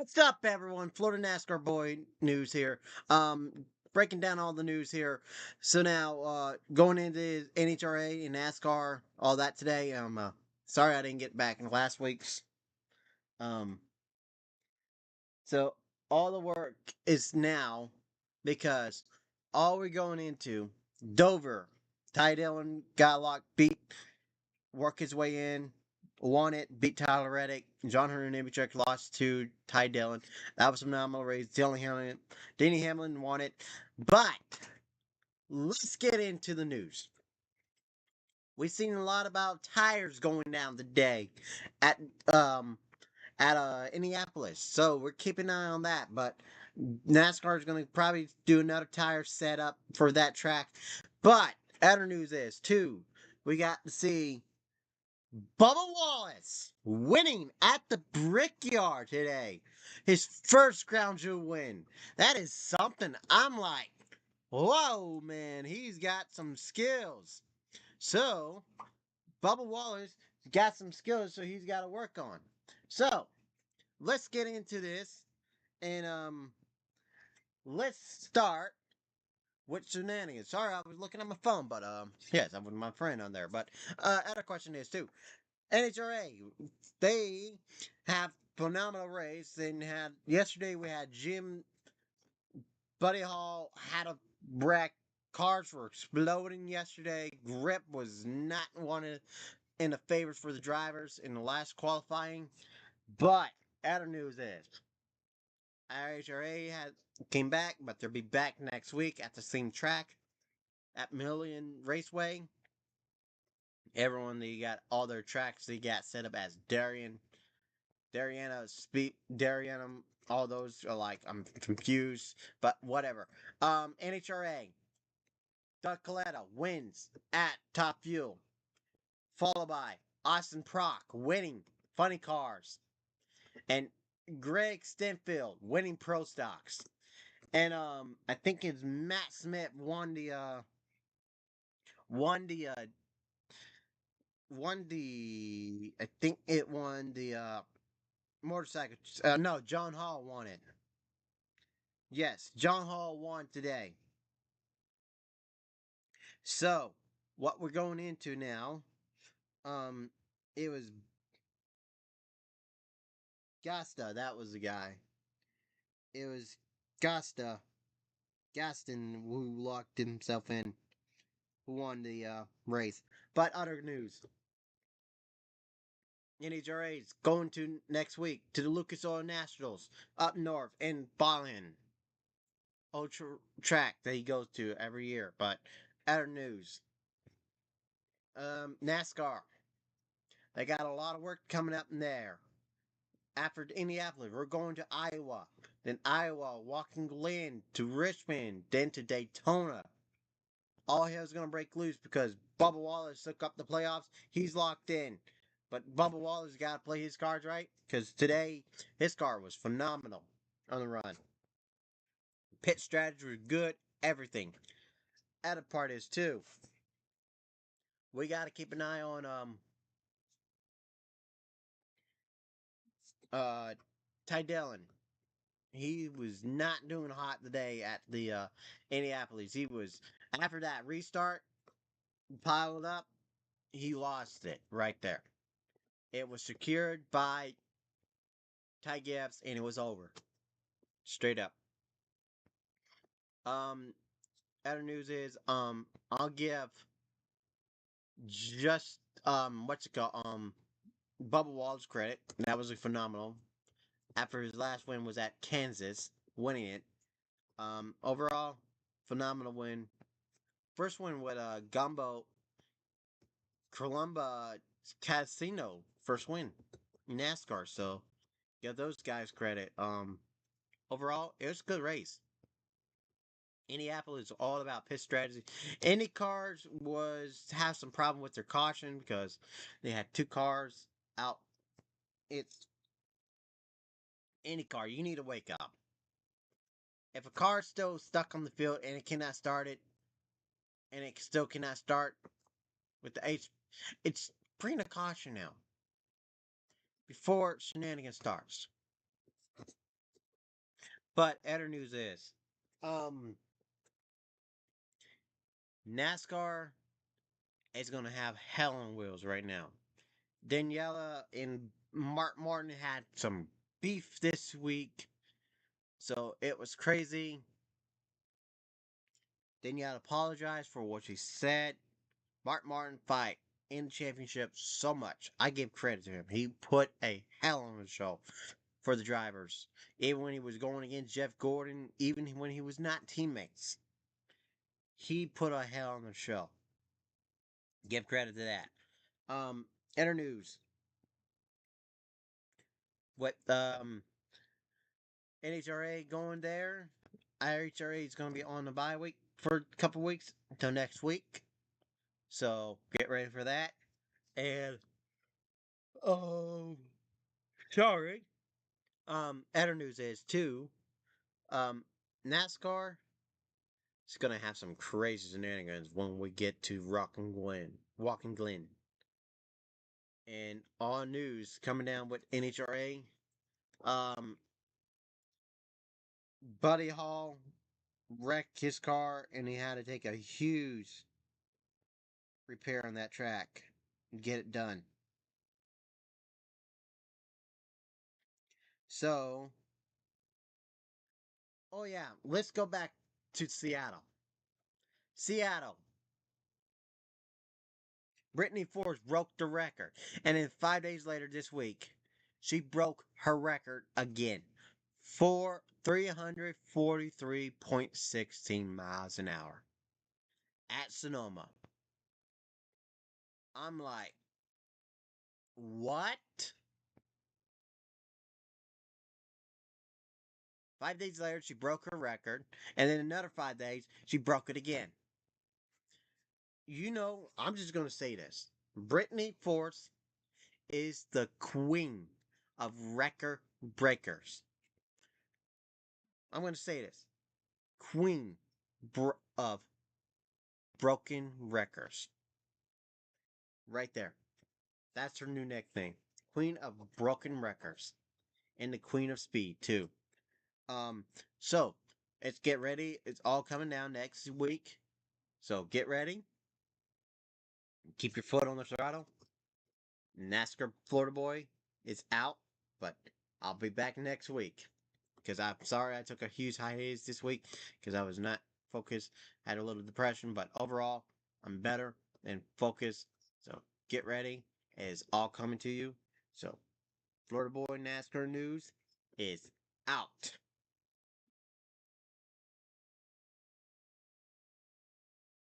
What's up, everyone? Florida NASCAR boy news here. Um, Breaking down all the news here. So now, going into NHRA and NASCAR, all that today. Sorry I didn't get back in last week's. Um, so all the work is now because all we're going into Dover. Ty Dillon got locked, work his way in, won it, beat Tyler Reddick. John Hunter Nemechek lost to Ty Dillon. That was a phenomenal race. Denny Hamlin won it. But let's get into the news. We've seen a lot about tires going down today at um Indianapolis. So we're keeping an eye on that. But NASCAR is going to probably do another tire setup for that track. But other news is too, we got to see Bubba Wallace winning at the Brickyard today. His first Crown Jewel win. That is something. I'm like, whoa, man, he's got some skills. So, Bubba Wallace got some skills, so he's got to work on. So, let's get into this, and let's start with shenanigans. Sorry, I was looking at my phone, but yes, I'm with my friend on there. But other question is too. NHRA, they have phenomenal race. And had yesterday we had Jim Buddy Hall had a wreck. Cars were exploding yesterday. Grip was not one in the favors for the drivers in the last qualifying. But other news is NHRA had came back, but they'll be back next week at the same track at Million Raceway. Everyone they got all their tracks they got set up as Dariana, all those are like, I'm confused, but whatever. NHRA, Doug Coletta wins at Top Fuel, followed by Austin Prock winning Funny Cars, and Greg Stenfield winning Pro Stocks. And I think it's Matt Smith won the I think it won the motorcycle. No, John Hall won it. Yes, John Hall won today. So, what we're going into now, um, it was Gasta, that was the guy. It was Gasta, Gaston, who locked himself in, who won the race. But other news. NHRA is going to next week to the Lucas Oil Nationals up north in Ballin. Old track that he goes to every year. But other news. NASCAR. They got a lot of work coming up in there. After Indianapolis, we're going to Iowa. Then Iowa, Walking Glen to Richmond, then to Daytona. All hell's going to break loose because Bubba Wallace took up the playoffs. He's locked in. But Bubba Wallace got to play his cards right because today his car was phenomenal on the run. Pit strategy was good, everything. Other part is too, we got to keep an eye on uh Ty Dillon. He was not doing hot today at the Indianapolis. He was after that restart piled up. He lost it right there. It was secured by Ty Gibbs, and it was over. Straight up. Um, Other news is I'll give just what's it called Bubba Wallace credit. That was a phenomenal. After his last win was at Kansas, winning it. Overall, phenomenal win. First win with Gumbo Columba Casino, first win in NASCAR. So give those guys credit. Overall, it was a good race. Indianapolis is all about pit strategy. Indy cars was have some problem with their caution because they had two cars out. It's IndyCar. You need to wake up. If a car's still stuck on the field and it cannot start it, and it still cannot start with the H, it's bring a caution out before shenanigans starts. But other news is, um, NASCAR is gonna have hell on wheels right now. Daniela and Mark Martin had some beef this week, so it was crazy. Danielle apologized for what she said. Mark Martin fight in the championship so much. I give credit to him. He put a hell on the show for the drivers. Even when he was going against Jeff Gordon, even when he was not teammates, he put a hell on the show. Give credit to that. Inter news. What NHRA going there? IHRA is going to be on the bye week for a couple weeks until next week. So get ready for that. And oh, sorry. Other news is too. Um, NASCAR is gonna have some crazy shenanigans when we get to Walking Glen, and all news coming down with NHRA. Um, Buddy Hall wrecked his car, and he had to take a huge repair on that track and get it done. So, oh yeah, let's go back to Seattle. Seattle. Brittany Force broke the record. And then 5 days later this week, she broke her record again. For 343.16 miles an hour at Sonoma. I'm like, what? 5 days later, she broke her record. And then another 5 days, she broke it again. You know, I'm just going to say this. Brittany Force is the queen of record breakers. I'm going to say this. Queen of broken records. Right there. That's her new nickname. Queen of broken records. And the Queen of Speed, too. Um, so let's get ready. It's all coming down next week. So get ready. Keep your foot on the throttle. NASCAR Florida Boy is out, but I'll be back next week. Because I'm sorry I took a huge hiatus this week because I was not focused. Had a little depression, but overall, I'm better and focused. So get ready. It's all coming to you. So, Florida Boy NASCAR News is out.